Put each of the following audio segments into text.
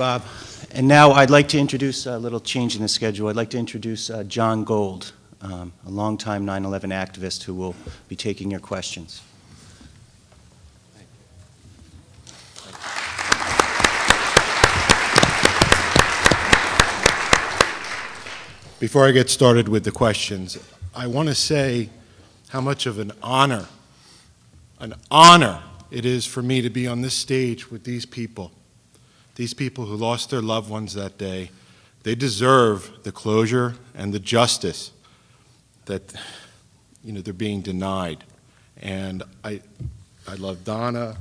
Bob. And now I'd like to introduce a little change in the schedule. I'd like to introduce John Gold, a longtime 9/11 activist who will be taking your questions. Before I get started with the questions, I want to say how much of an honor it is for me to be on this stage with these people who lost their loved ones that day. They deserve the closure and the justice that they're being denied. And I love Donna,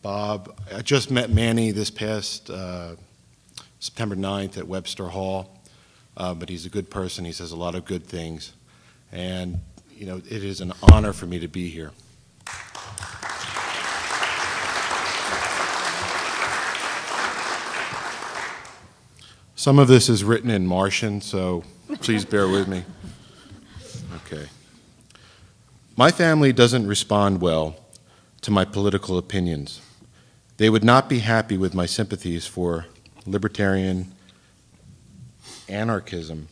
Bob. I just met Manny this past September 9th at Webster Hall, but he's a good person. He says a lot of good things. And it is an honor for me to be here. Some of this is written in Martian, so please bear with me. Okay. My family doesn't respond well to my political opinions. They would not be happy with my sympathies for libertarian anarchism.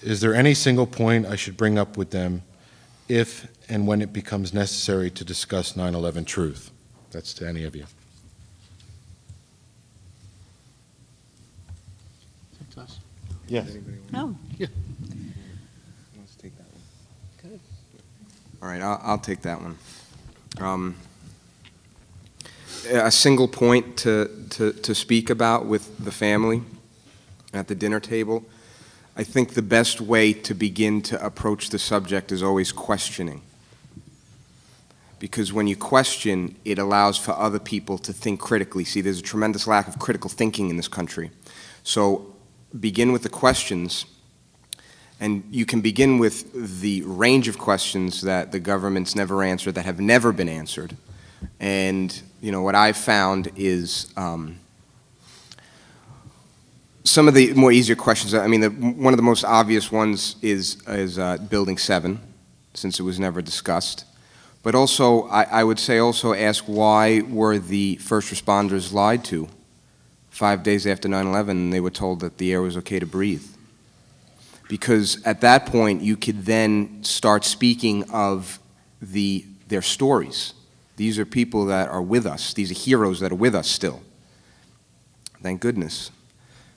Is there any single point I should bring up with them if and when it becomes necessary to discuss 9/11 truth? That's to any of you. Yes. No. Yeah. Let's take that one. Good. All right, I'll take that one. A single point to speak about with the family at the dinner table. I think the best way to begin to approach the subject is always questioning. Because when you question, it allows for other people to think critically. See, there's a tremendous lack of critical thinking in this country. So begin with the questions, and you can begin with the range of questions that the government's never answered, that have never been answered. And what I've found is some of the more easier questions. I mean, one of the most obvious ones is Building 7, since it was never discussed. But also, I would say also ask, why were the first responders lied to 5 days after 9/11, and they were told that the air was okay to breathe? Because at that point, you could then start speaking of their stories. These are people that are with us. These are heroes that are with us still. Thank goodness.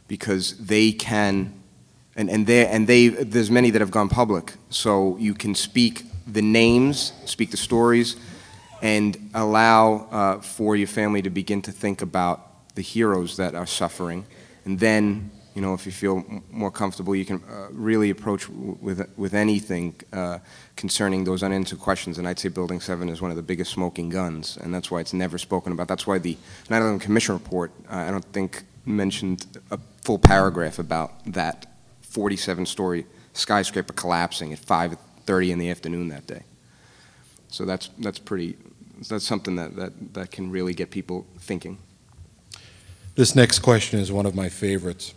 Because they can, there's many that have gone public. So you can speak the names, speak the stories, and allow for your family to begin to think about the heroes that are suffering. And then, if you feel more comfortable, you can really approach with anything concerning those unanswered questions. And I'd say Building 7 is one of the biggest smoking guns, and that's why it's never spoken about. That's why the 9/11 Commission report, I don't think, mentioned a full paragraph about that 47-story skyscraper collapsing at 5:30 in the afternoon that day. So that's something that can really get people thinking. This next question is one of my favorites.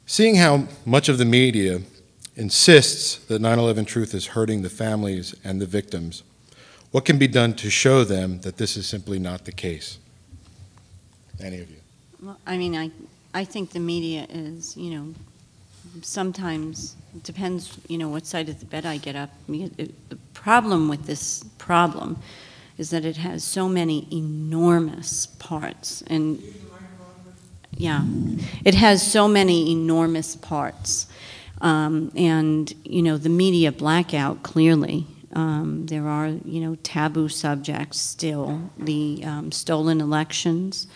Seeing how much of the media insists that 9/11 truth is hurting the families and the victims, what can be done to show them that this is simply not the case? Any of you? Well, I mean, I think the media is, sometimes it depends, what side of the bed I get up. The problem with this problem is that it has so many enormous parts, and it has so many enormous parts, and the media blackout clearly. There are taboo subjects still, the stolen elections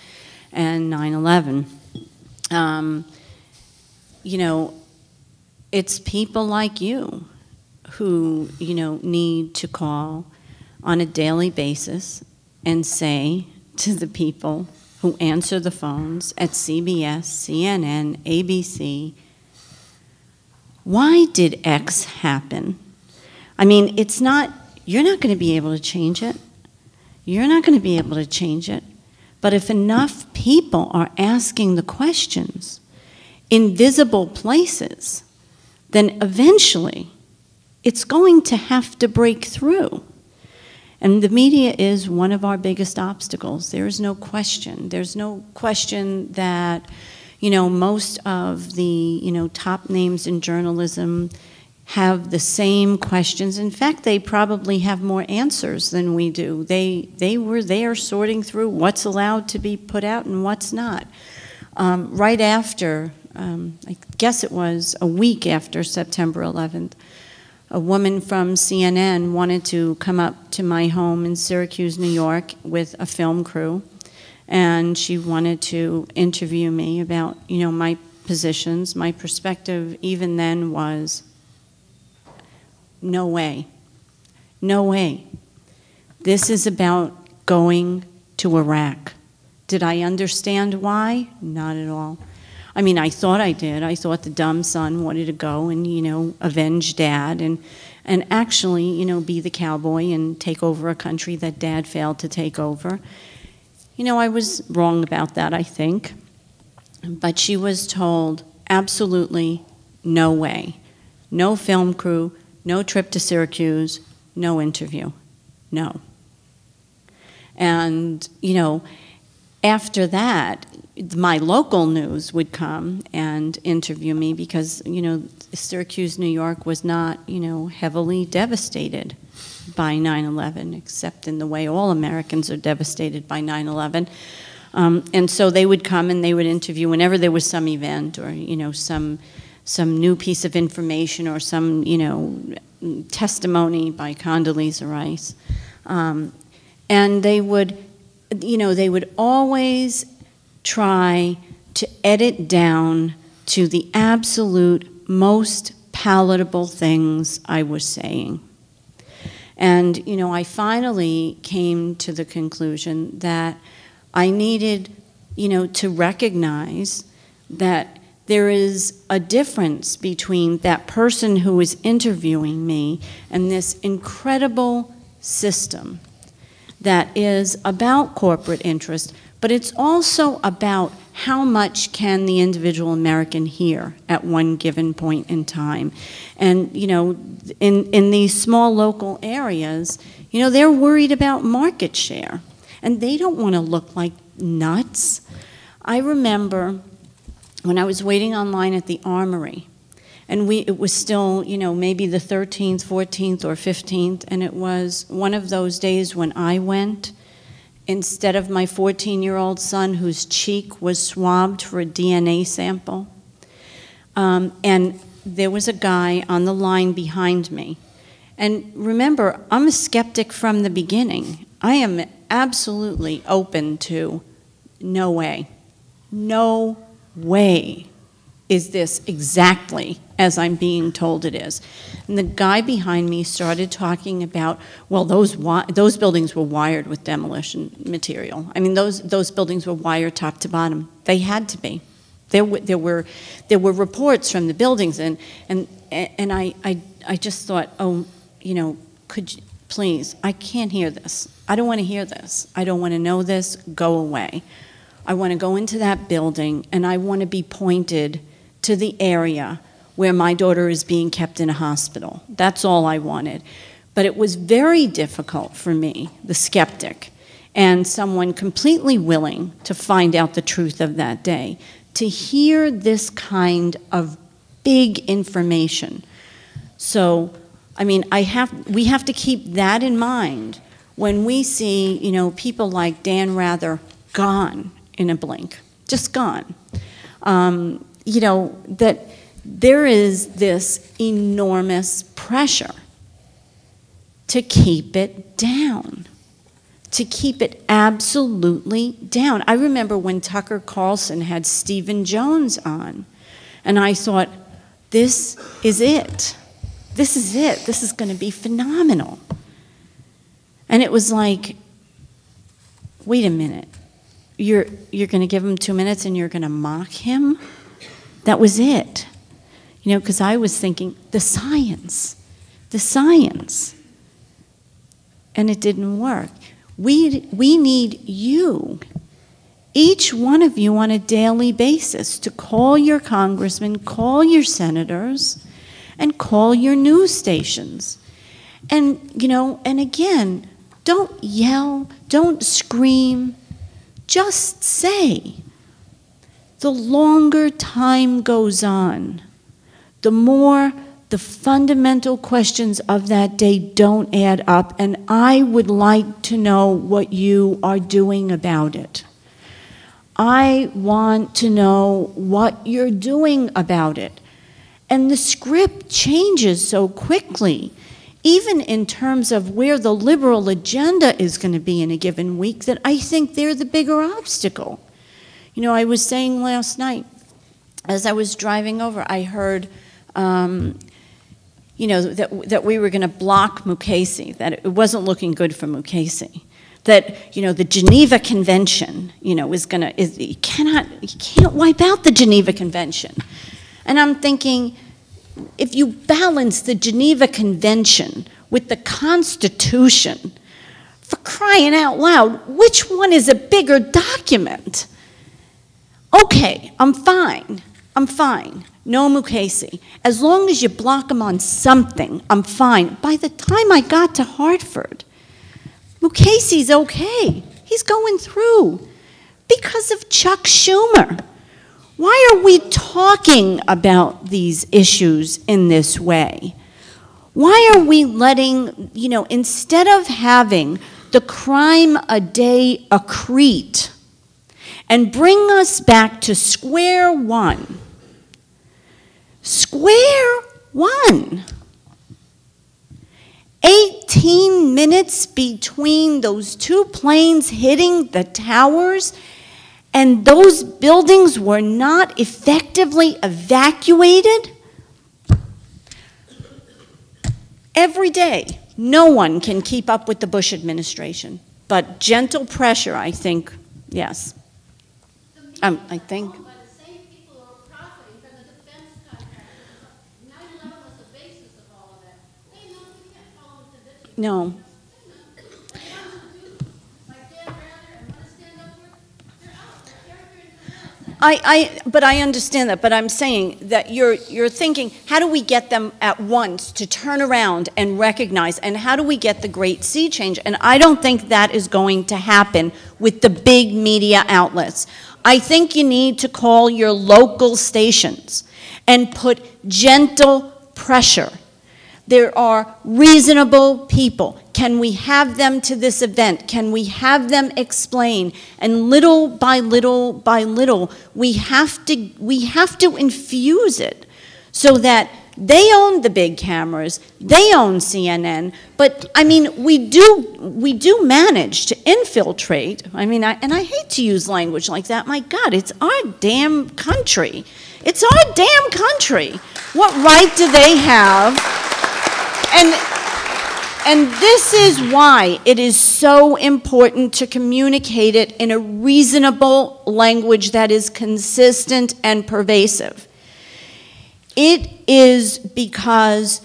and 9/11. It's people like you who need to call on a daily basis and say to the people who answer the phones at CBS, CNN, ABC, why did X happen? I mean, you're not going to be able to change it. You're not going to be able to change it. But if enough people are asking the questions in visible places, then eventually it's going to have to break through. And the media is one of our biggest obstacles. There is no question. There's no question that, most of the, top names in journalism have the same questions. In fact, they probably have more answers than we do. They were there sorting through what's allowed to be put out and what's not. Right after, I guess it was a week after September 11th, a woman from CNN wanted to come up to my home in Syracuse, New York, with a film crew, and she wanted to interview me about, my positions. My perspective even then was, no way. No way. This is about going to Iraq. Did I understand why? Not at all. I mean, I thought I did. I thought the dumb son wanted to go and, avenge dad and actually, be the cowboy and take over a country that dad failed to take over. I was wrong about that, I think. But she was told, absolutely no way. No film crew, no trip to Syracuse, no interview. No. And, after that, my local news would come and interview me because, Syracuse, New York was not, heavily devastated by 9/11, except in the way all Americans are devastated by 9/11. And so they would come and they would interview whenever there was some event or, some new piece of information or some, testimony by Condoleezza Rice. And they would always try to edit down to the absolute most palatable things I was saying. And, I finally came to the conclusion that I needed, to recognize that there is a difference between that person who is interviewing me and this incredible system that is about corporate interest, but it's also about how much can the individual American hear at one given point in time. And, in these small local areas, they're worried about market share, and they don't want to look like nuts. I remember when I was waiting online at the Armory, and it was still, maybe the 13th, 14th, or 15th, and it was one of those days when I went, instead of my 14-year-old son whose cheek was swabbed for a DNA sample. And there was a guy on the line behind me. And remember, I'm a skeptic from the beginning. I am absolutely open to no way. No way is this exactly as I'm being told it is. And the guy behind me started talking about, well, those buildings were wired with demolition material. I mean, those buildings were wired top to bottom. They had to be. There were reports from the buildings, and I just thought, oh, could you, please, I can't hear this. I don't want to hear this. I don't want to know this. Go away. I want to go into that building, and I want to be pointed to the area where my daughter is being kept in a hospital. That's all I wanted. But it was very difficult for me, the skeptic, and someone completely willing to find out the truth of that day, to hear this kind of big information. So, I mean, we have to keep that in mind when we see, people like Dan Rather gone in a blink, just gone. That there is this enormous pressure to keep it down, to keep it absolutely down. I remember when Tucker Carlson had Stephen Jones on, and I thought, this is it. This is it. This is going to be phenomenal. And it was like, wait a minute. You're going to give him 2 minutes and you're going to mock him? That was it. Because I was thinking, the science. And it didn't work. We need you, each one of you on a daily basis, to call your congressmen, call your senators, and call your news stations. And, and again, Don't yell, don't scream, just say. The longer time goes on, the more the fundamental questions of that day don't add up, and I would like to know what you are doing about it. I want to know what you're doing about it. And the script changes so quickly, even in terms of where the liberal agenda is going to be in a given week, that I think they're the bigger obstacle. You know, I was saying last night, as I was driving over, I heard, you know, that we were going to block Mukasey, that it wasn't looking good for Mukasey. That, you know, the Geneva Convention, you know, you can't wipe out the Geneva Convention. And I'm thinking, if you balance the Geneva Convention with the Constitution, for crying out loud, which one is a bigger document? Okay, I'm fine. No Mukasey. As long as you block him on something, I'm fine. By the time I got to Hartford, Mukasey's okay. He's going through because of Chuck Schumer. Why are we talking about these issues in this way? Why are we letting, you know, instead of having the crime a day accrete and bring us back to square one? Square one. 18 minutes between those two planes hitting the towers, and those buildings were not effectively evacuated? Every day, no one can keep up with the Bush administration, but gentle pressure, I think, yes. I think. No. But I understand that, but I'm saying that you're thinking, how do we get them at once to turn around and recognize, and how do we get the great sea change? And I don't think that is going to happen with the big media outlets. I think you need to call your local stations and put gentle pressure. There are reasonable people. Can we have them to this event? Can we have them explain? And little by little by little, we have to infuse it so that they own the big cameras, they own CNN, but I mean, we do manage to infiltrate. I mean, and I hate to use language like that. My God, it's our damn country. It's our damn country. What right do they have? And this is why it is so important to communicate it in a reasonable language that is consistent and pervasive. It is because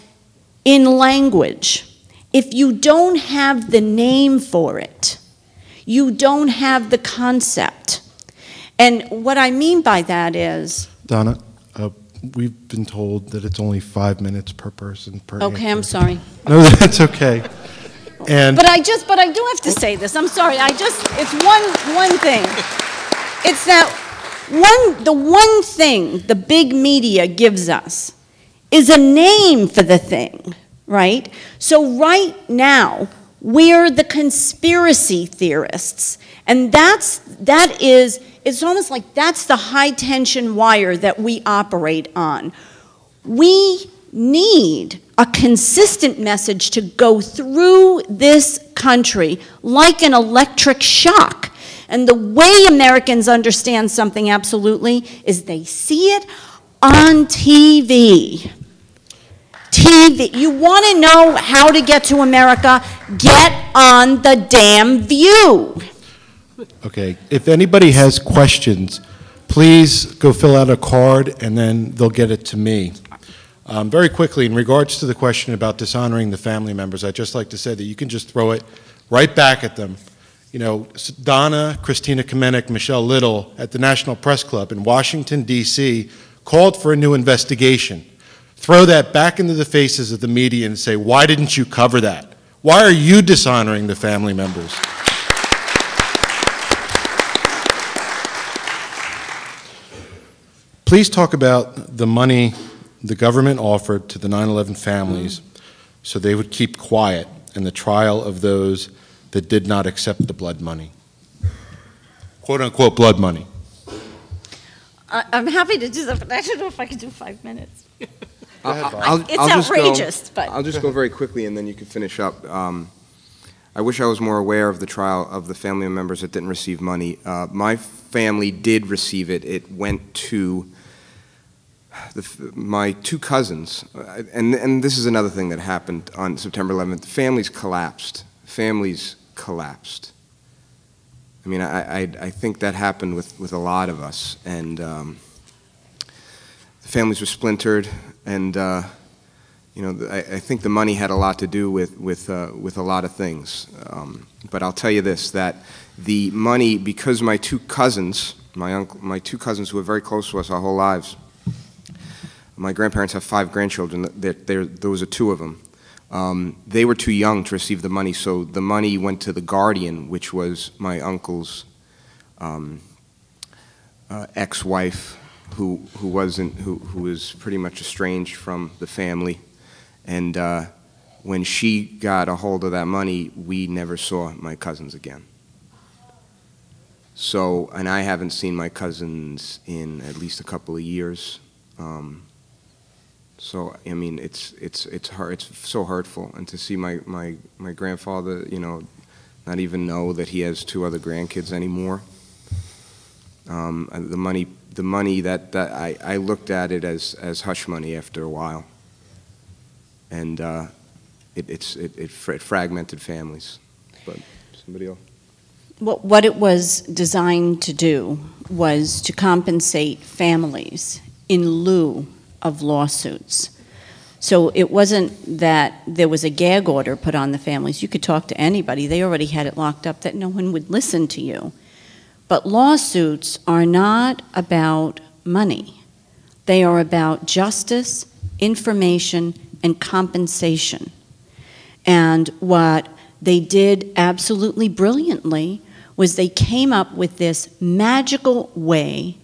in language, if you don't have the name for it, you don't have the concept. And what I mean by that is... Donna, we've been told that it's only 5 minutes per person per Okay, answer. I'm sorry. No, that's okay. And But I do have to say this. I'm sorry. It's one thing. It's that the one thing the big media gives us is a name for the thing, right? So right now, we're the conspiracy theorists. And it's almost like that's the high tension wire that we operate on. We need a consistent message to go through this country like an electric shock. And the way Americans understand something absolutely is they see it on TV. You want to know how to get to America? Get on the damn View. okay, if anybody has questions, please go fill out a card and then they'll get it to me. Very quickly, in regards to the question about dishonoring the family members, I'd just like to say that you can just throw it right back at them. You know, Donna, Christina Kamenek, Michelle Little at the National Press Club in Washington, D.C. called for a new investigation. Throw that back into the faces of the media and say, why didn't you cover that? Why are you dishonoring the family members? Please talk about the money the government offered to the 9/11 families so they would keep quiet in the trial of those that did not accept the blood money. Quote unquote blood money. I'm happy to do that, but I don't know if I can do 5 minutes. It's outrageous, but I'll just go very quickly, and then you can finish up. I wish I was more aware of the trial of the family members that didn't receive money. My family did receive it. It went to my two cousins, and this is another thing that happened on September 11th. Families collapsed. Families collapsed. I mean, I think that happened with a lot of us, and the families were splintered, and you know, I think the money had a lot to do with a lot of things. But I'll tell you this: that the money, because my two cousins, my two cousins who were very close to us our whole lives. My grandparents have 5 grandchildren. Those are 2 of them. They were too young to receive the money, so the money went to the guardian, which was my uncle's ex-wife, who was pretty much estranged from the family. And when she got a hold of that money, we never saw my cousins again. So, and I haven't seen my cousins in at least a couple of years. So I mean, it's so hurtful, and to see my grandfather, you know, not even know that he has 2 other grandkids anymore. The money that I looked at it as hush money after a while, and it fragmented families. But somebody else. what it was designed to do was to compensate families in lieu of lawsuits. So it wasn't that there was a gag order put on the families. You could talk to anybody. They already had it locked up that no one would listen to you. But lawsuits are not about money. They are about justice, information, and compensation. And what they did absolutely brilliantly was they came up with this magical way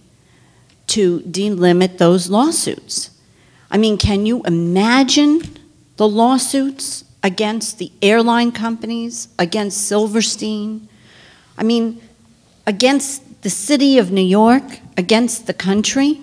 to delimit those lawsuits. I mean, can you imagine the lawsuits against the airline companies, against Silverstein? I mean, against the city of New York, against the country?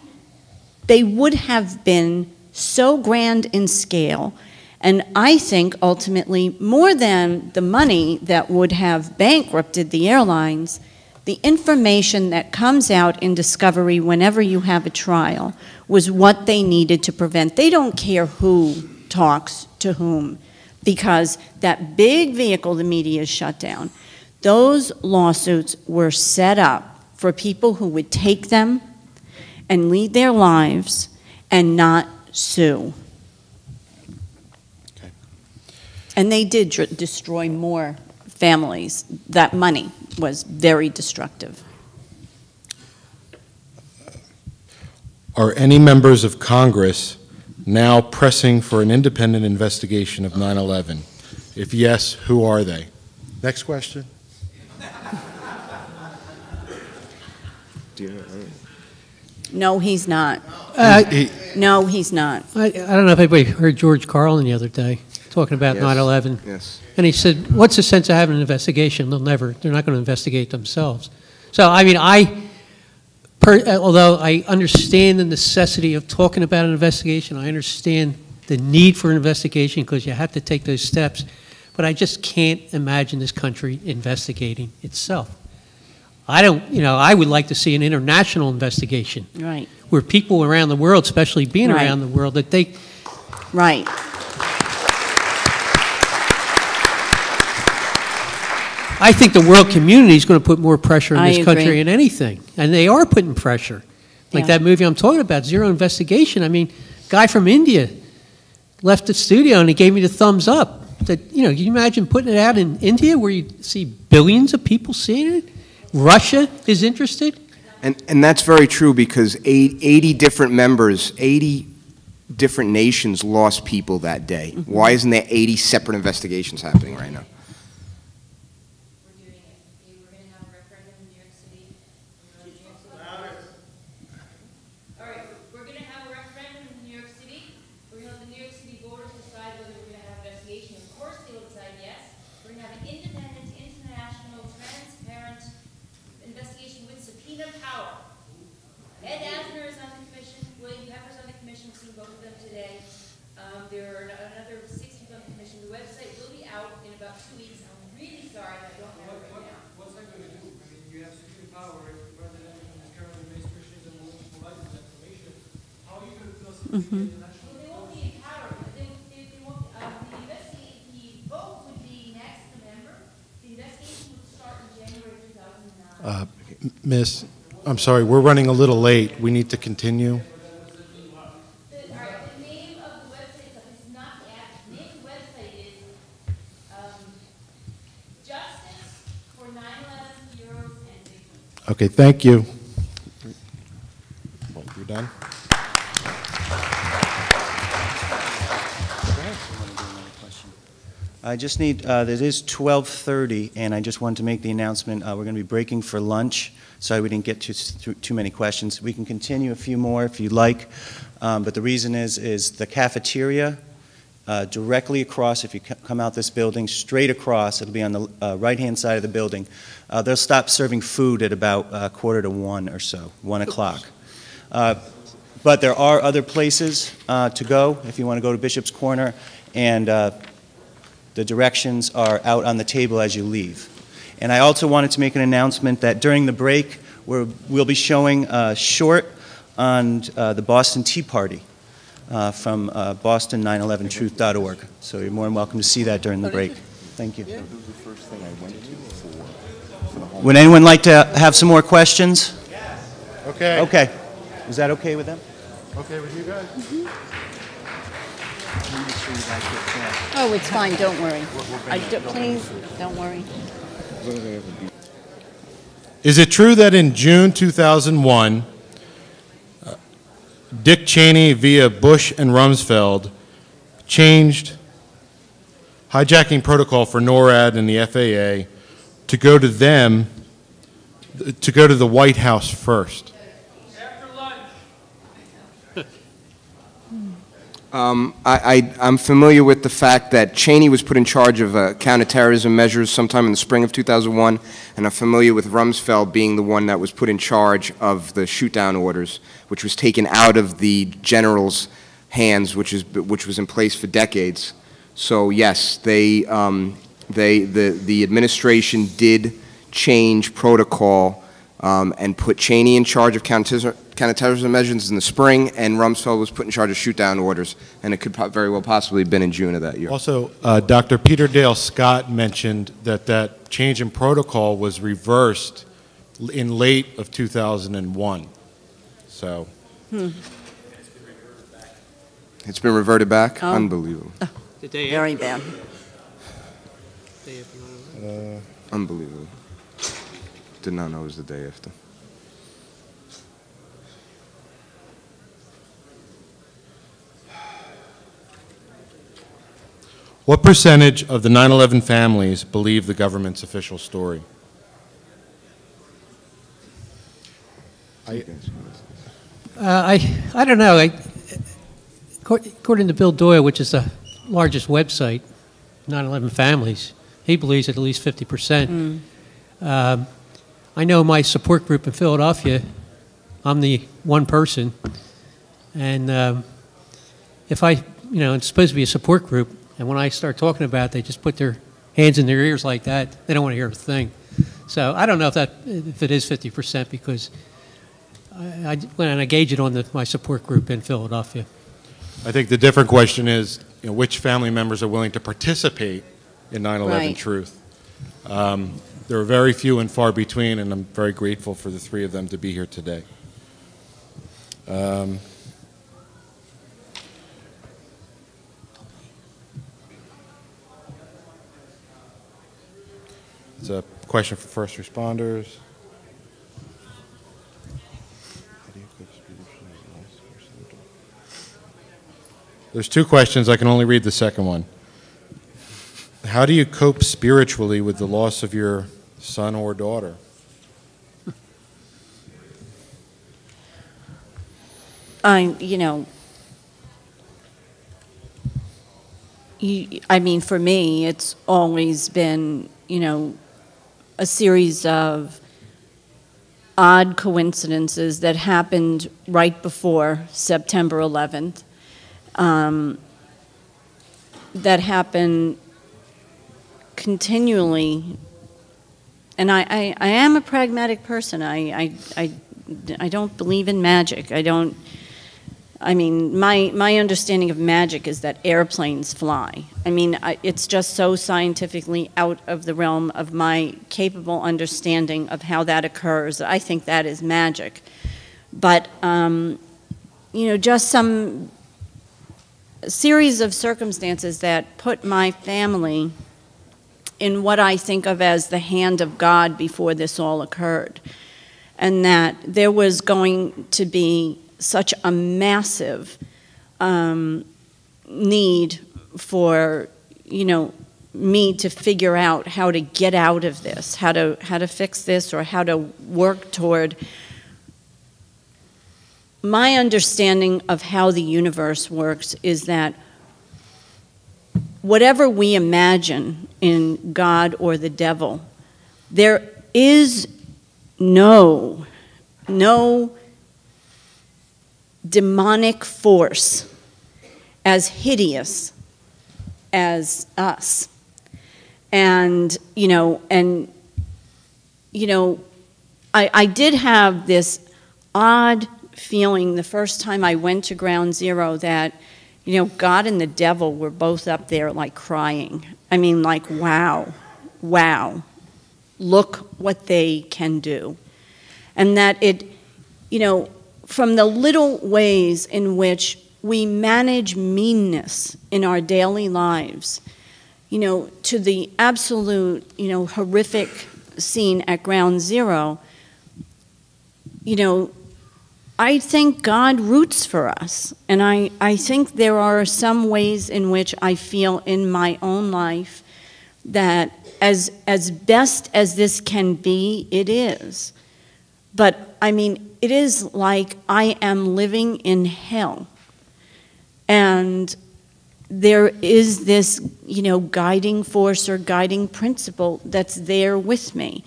They would have been so grand in scale, and I think ultimately more than the money that would have bankrupted the airlines, the information that comes out in discovery whenever you have a trial was what they needed to prevent. They don't care who talks to whom, because that big vehicle, the media, is shut down. Those lawsuits were set up for people who would take them and lead their lives and not sue. Okay. And they did destroy more families. That money was very destructive. Are any members of Congress now pressing for an independent investigation of 9/11? If yes, who are they? Next question. No, he's not. He- No, he's not. I don't know if anybody heard George Carlin the other day talking about Yes. 9/11. Yes. And he said, what's the sense of having an investigation? They're not going to investigate themselves. So, I mean, although I understand the necessity of talking about an investigation, I understand the need for an investigation because you have to take those steps, but I just can't imagine this country investigating itself. I would like to see an international investigation Right, where people around the world, especially being Right. around the world, that they, right. I think the world community is going to put more pressure on I this country agree. than anything. And they are putting pressure. Like Yeah. that movie I'm talking about, Zero Investigation. I mean, guy from India left the studio and he gave me the thumbs up. That, can you imagine putting it out in India where you see billions of people seeing it? Russia is interested? And that's very true because 80 different members, 80 different nations lost people that day? Why isn't there 80 separate investigations happening right now? We're doing it. We're going to have a referendum in New York City. All right, we're going to have a referendum in New York City. We're going to let the New York City voters decide whether we're going to have an investigation. Of course, they will decide yes. We're going to have an independent, international, transparent investigation with subpoena power. Ed Asner is on the commission. William Pepper's on the commission. We've seen both of them today. There are another 6 people on the commission. The website will be out in about 2 weeks. I'm really sorry that I don't have it right now. What's that going to do? I mean, you have subpoena power. The president is currently administration and will provide that information. How are you going to feel something international? Well, they won't be empowered. They won't. The vote would be next November. The investigation would start in January 2009. Miss, I'm sorry, we're running a little late. We need to continue. The name of the website is not the app. The name of the website is Justice for 9/11 Heroes and Victims. Okay, thank you. Well, you're done? I just need, it is 12:30, and I just wanted to make the announcement, we're going to be breaking for lunch, so we didn't get through too many questions. We can continue a few more if you'd like, but the reason is the cafeteria directly across, if you come out this building, straight across, it'll be on the right-hand side of the building. They'll stop serving food at about 1:45 or so, 1 o'clock. But there are other places to go if you want to go to Bishop's Corner, and the directions are out on the table as you leave. And I also wanted to make an announcement that during the break, we'll be showing a short on the Boston Tea Party from boston911truth.org. So you're more than welcome to see that during the break. Thank you. Would anyone like to have some more questions? Okay. Okay. Is that okay with them? Okay with you guys? Oh, it's fine, don't worry. Please, don't worry. Is it true that in June 2001, Dick Cheney via Bush and Rumsfeld changed hijacking protocol for NORAD and the FAA to go to the White House first? I'm familiar with the fact that Cheney was put in charge of counterterrorism measures sometime in the spring of 2001, and I'm familiar with Rumsfeld being the one that was put in charge of the shoot-down orders, which was taken out of the general's hands, which was in place for decades. So yes, the administration did change protocol and put Cheney in charge of counterterrorism measures in the spring, and Rumsfeld was put in charge of shoot-down orders, and it could very well possibly have been in June of that year. Also, Dr. Peter Dale Scott mentioned that change in protocol was reversed in late of 2001. So. It's been reverted back? Oh. Unbelievable. The day Very bad. Unbelievable. Did not know it was the day after. What percentage of the 9/11 families believe the government's official story? I don't know. According to Bill Doyle, which is the largest website, 9/11 Families, he believes at least 50%. I know my support group in Philadelphia, I'm the one person, and if it's supposed to be a support group, and when I start talking about it, they just put their hands in their ears like that. They don't want to hear a thing. So I don't know if it is 50% because when I gauge it on my support group in Philadelphia. I think the different question is, which family members are willing to participate in 9/11 Right. truth. There are very few and far between, and I'm very grateful for the three of them to be here today. It's a question for first responders. There's two questions. I can only read the second one. How do you cope spiritually with the loss of your son or daughter? I mean, for me, it's always been, a series of odd coincidences that happened right before September 11th, that happen continually. And I am a pragmatic person. I don't believe in magic. My understanding of magic is that airplanes fly. It's just so scientifically out of the realm of my capable understanding of how that occurs. I think that is magic. But, just some series of circumstances that put my family in what I think of as the hand of God before this all occurred. And that there was going to be such a massive need for, me to figure out how to get out of this, how to fix this, or how to work toward. My understanding of how the universe works is that whatever we imagine in God or the devil, there is no demonic force as hideous as us. And, I did have this odd feeling the first time I went to Ground Zero that, God and the devil were both up there like crying. Wow, look what they can do. And that it, from the little ways in which we manage meanness in our daily lives, to the absolute, horrific scene at Ground Zero, I think God roots for us. And I think there are some ways in which I feel in my own life that as best as this can be, it is. But, it is like I am living in hell. And there is this, guiding force or guiding principle that's there with me.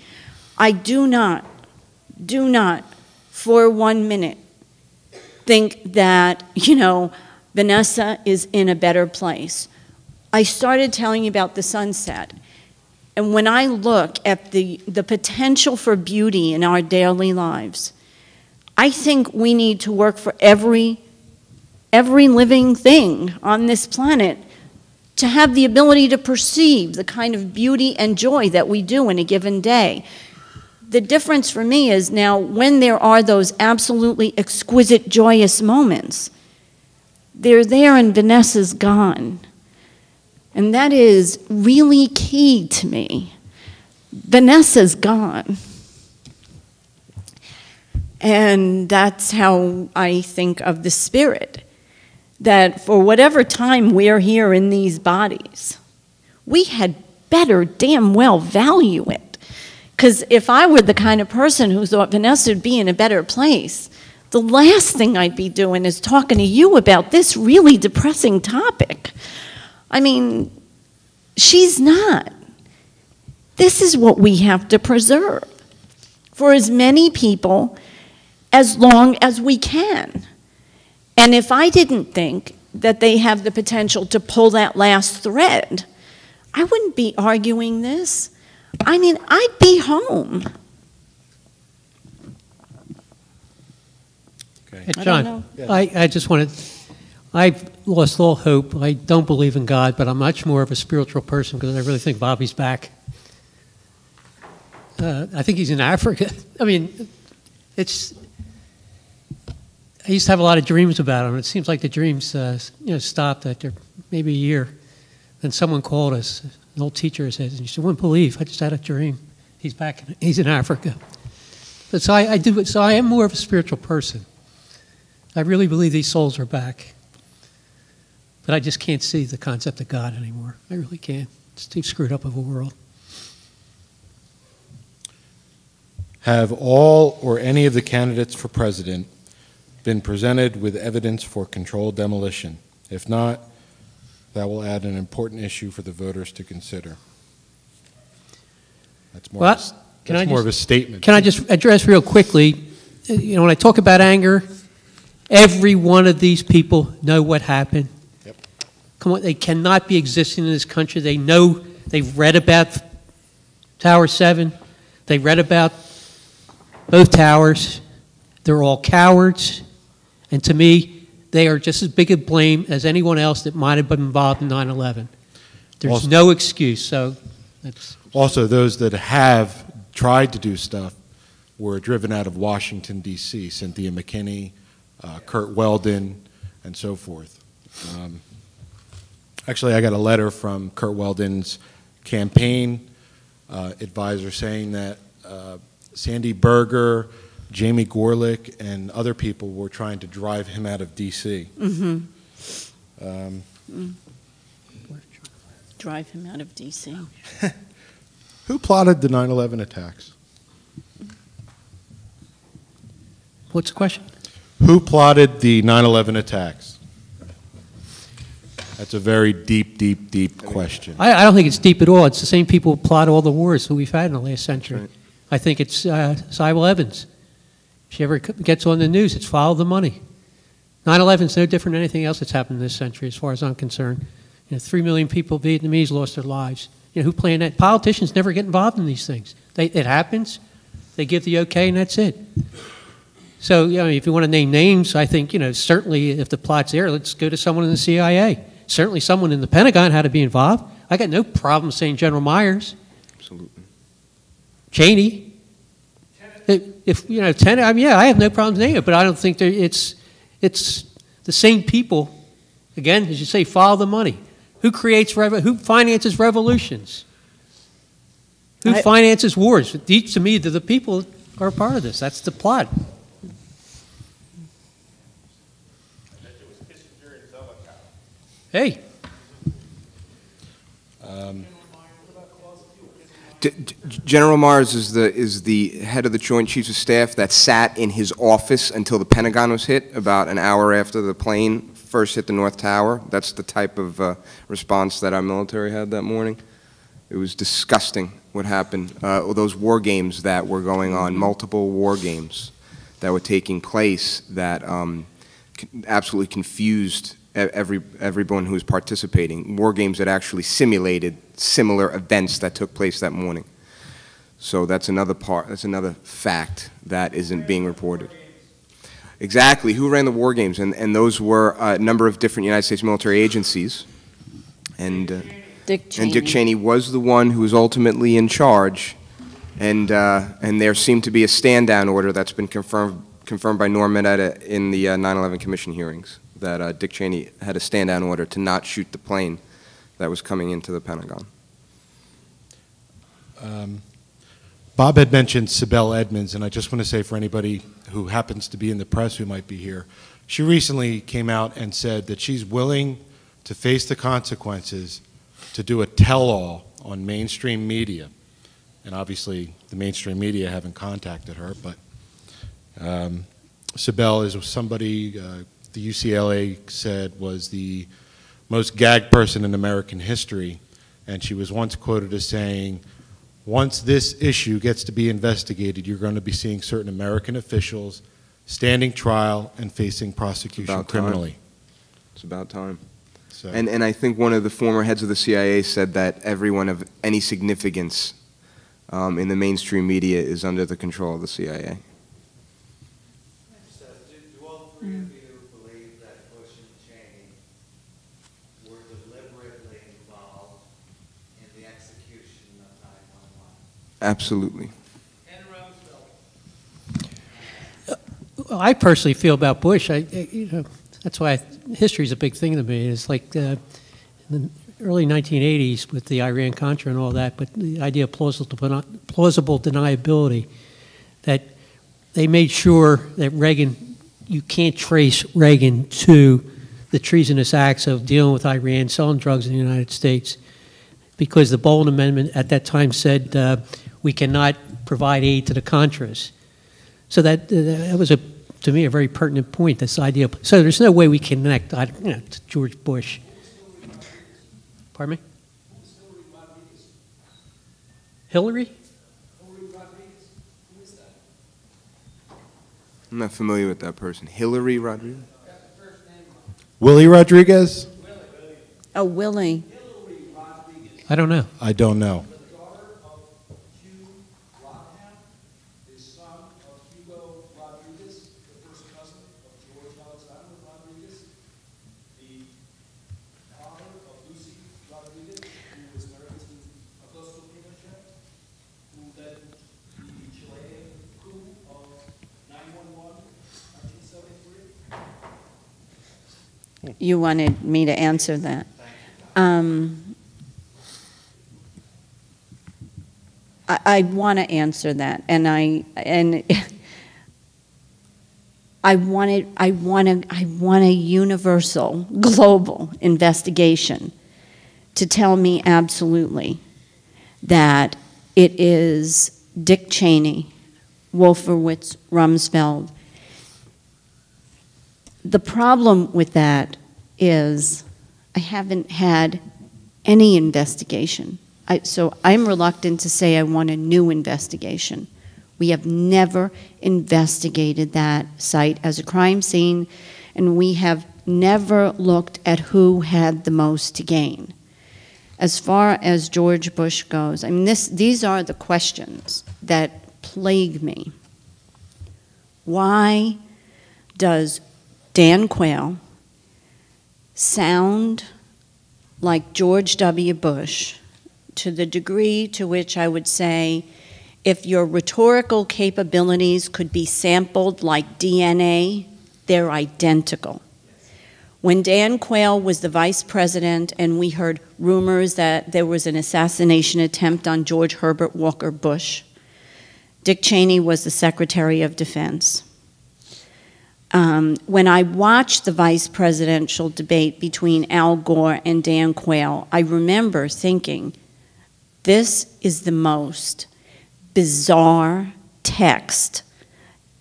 I do not for 1 minute think that, Vanessa is in a better place. I started telling you about the sunset. And when I look at the potential for beauty in our daily lives, I think we need to work for every living thing on this planet to have the ability to perceive the kind of beauty and joy that we do in a given day. The difference for me is now when there are those absolutely exquisite, joyous moments, they're there and Vanessa's gone. And that is really key to me. Vanessa's gone. And that's how I think of the spirit. That for whatever time we're here in these bodies, we had better damn well value it. Because if I were the kind of person who thought Vanessa would be in a better place, the last thing I'd be doing is talking to you about this really depressing topic. She's not. This is what we have to preserve for as many people as long as we can. And if I didn't think that they have the potential to pull that last thread, I wouldn't be arguing this. I'd be home. Okay. Hey, John, I just wanted, I've lost all hope. I don't believe in God, but I'm much more of a spiritual person because I really think Bobby's back. I think he's in Africa. I used to have a lot of dreams about him. It seems like the dreams, stopped after maybe a year. Then someone called us, an old teacher said, and she wouldn't believe, I just had a dream. He's back, he's in Africa. But so I am more of a spiritual person. I really believe these souls are back. But I just can't see the concept of God anymore. I really can't. It's too screwed up of a world. Have all or any of the candidates for president been presented with evidence for controlled demolition? If not, that will add an important issue for the voters to consider. That's more, of a statement. Can I just address real quickly, you know, when I talk about anger, every one of these people know what happened. Yep. Come on, they cannot be existing in this country. They know, they've read about Tower 7. They read about both towers. They're all cowards. And to me, they are just as big a blame as anyone else that might have been involved in 9/11. There's Also, no excuse. So that's also, those that have tried to do stuff were driven out of Washington, D.C., Cynthia McKinney, Kurt Weldon, and so forth. Actually, I got a letter from Kurt Weldon's campaign advisor saying that Sandy Berger, Jamie Gorelick, and other people were trying to drive him out of D.C. Drive him out of D.C. Who plotted the 9/11 attacks? what's the question? Who plotted the 9/11 attacks? That's a very deep, deep, deep question. I don't think it's deep at all. It's the same people who plot all the wars that we've had in the last century. Right. I think it's Cybele Evans. If she ever gets on the news, it's follow the money. 9/11 is no different than anything else that's happened in this century, as far as I'm concerned. You know, 3 million people, Vietnamese, lost their lives. You know, who planned that? Politicians never get involved in these things. It happens. They give the okay, and that's it. So, you know, if you want to name names, I think, you know, certainly if the plot's there, let's go to someone in the CIA. Certainly someone in the Pentagon had to be involved. I got no problem saying General Myers. Absolutely. Cheney. If, you know, Tenet, I mean, yeah, I have no problem naming it, but I don't think it's the same people. Again, as you say, follow the money. Who finances revolutions? Who finances wars? To me, the people are a part of this. That's the plot. Hey. General Mars is the head of the Joint Chiefs of Staff that sat in his office until the Pentagon was hit, about an hour after the plane first hit the North Tower. That's the type of response that our military had that morning. It was disgusting what happened. Those war games that were going on, multiple war games that were taking place that absolutely confused everyone who was participating. War games that actually simulated similar events that took place that morning. So that's another fact that isn't being reported. Exactly. Who ran the war games? And those were a number of different United States military agencies. And Dick Cheney. And Dick Cheney was the one who was ultimately in charge. And there seemed to be a stand-down order that's been confirmed by Norm Mineta in the 9/11 Commission hearings, that Dick Cheney had a stand-down order to not shoot the plane that was coming into the Pentagon. Bob had mentioned Sybelle Edmonds, and I just want to say for anybody who happens to be in the press who might be here, she recently came out and said that she's willing to face the consequences to do a tell-all on mainstream media. And obviously, the mainstream media haven't contacted her, but Sybelle is somebody the UCLA said was the most gagged person in American history, and she was once quoted as saying, once this issue gets to be investigated, you're going to be seeing certain American officials standing trial and facing prosecution criminally. It's about time. So. And I think one of the former heads of the CIA said that everyone of any significance in the mainstream media is under the control of the CIA. Do all three of you believe that Bush and Cheney were deliberately involved in the execution of 9/11? Absolutely. And Rumsfeld. Well, I personally feel about Bush, you know, that's why history is a big thing to me. It's like in the early 1980s with the Iran-Contra and all that, but the idea of plausible deniability, that they made sure that Reagan, you can't trace Reagan to the treasonous acts of dealing with Iran, selling drugs in the United States, because the Bolton Amendment at that time said we cannot provide aid to the Contras. So that was, to me, a very pertinent point, this idea. So there's no way we connect to George Bush. Pardon me? Hillary? I'm not familiar with that person. Hillary Rodriguez? Willie Rodriguez? Oh, Willie. I don't know. I don't know. You wanted me to answer that. I want to answer that, and I want a universal, global investigation to tell me absolutely that it is Dick Cheney, Wolfowitz, Rumsfeld. The problem with that is I haven't had any investigation. So I'm reluctant to say I want a new investigation. We have never investigated that site as a crime scene, and we have never looked at who had the most to gain. As far as George Bush goes, I mean, these are the questions that plague me. Why does Dan Quayle sound like George W. Bush to the degree to which I would say if your rhetorical capabilities could be sampled like DNA, they're identical. When Dan Quayle was the vice president and we heard rumors that there was an assassination attempt on George Herbert Walker Bush, Dick Cheney was the Secretary of Defense. When I watched the vice presidential debate between Al Gore and Dan Quayle, I remember thinking, this is the most bizarre text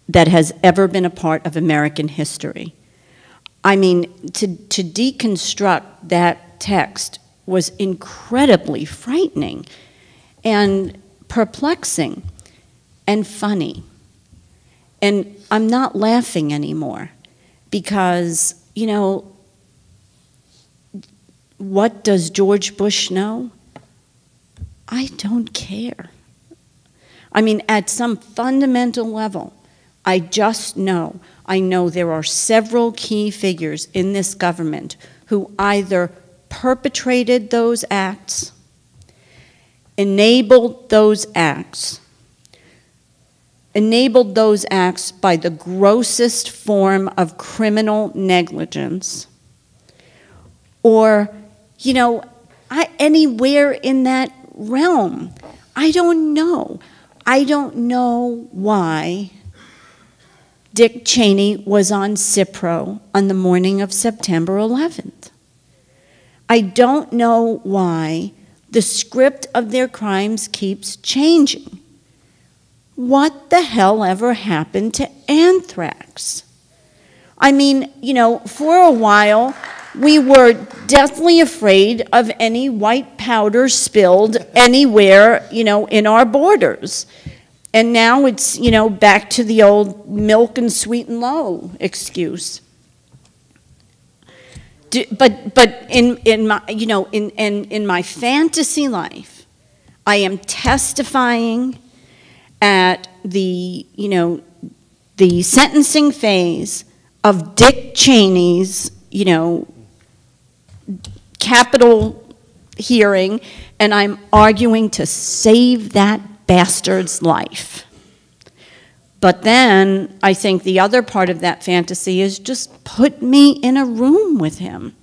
that has ever been a part of American history. I mean, to deconstruct that text was incredibly frightening and perplexing and funny. And I'm not laughing anymore because, you know, what does George Bush know? I don't care. I mean, at some fundamental level, I just know. I know there are several key figures in this government who either perpetrated those acts, enabled those acts by the grossest form of criminal negligence, or, you know, anywhere in that realm. I don't know. I don't know why Dick Cheney was on Cipro on the morning of September 11th. I don't know why the script of their crimes keeps changing. What the hell ever happened to anthrax? I mean, you know, for a while, we were deathly afraid of any white powder spilled anywhere, you know, in our borders. And now it's, you know, back to the old milk and sweet and low excuse. But in my, you know, in my fantasy life, I am testifying at the, you know, the sentencing phase of Dick Cheney's, you know, capital hearing, and I'm arguing to save that bastard's life. But then I think the other part of that fantasy is just put me in a room with him.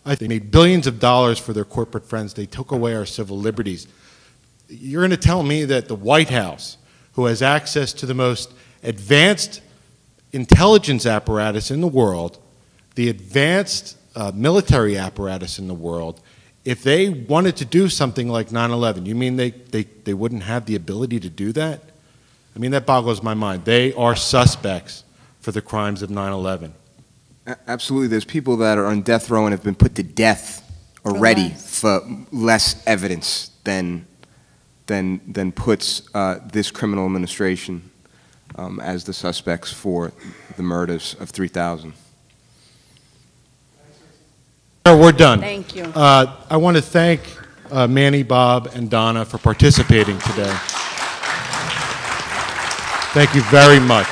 They made billions of dollars for their corporate friends. They took away our civil liberties. You're going to tell me that the White House, who has access to the most advanced intelligence apparatus in the world, the advanced military apparatus in the world, if they wanted to do something like 9/11, you mean they wouldn't have the ability to do that? I mean, that boggles my mind. They are suspects for the crimes of 9/11. Absolutely. There's people that are on death row and have been put to death already for less evidence than puts this criminal administration as the suspects for the murders of 3,000. We're done. Thank you. I want to thank Manny, Bob, and Donna for participating today. Thank you very much.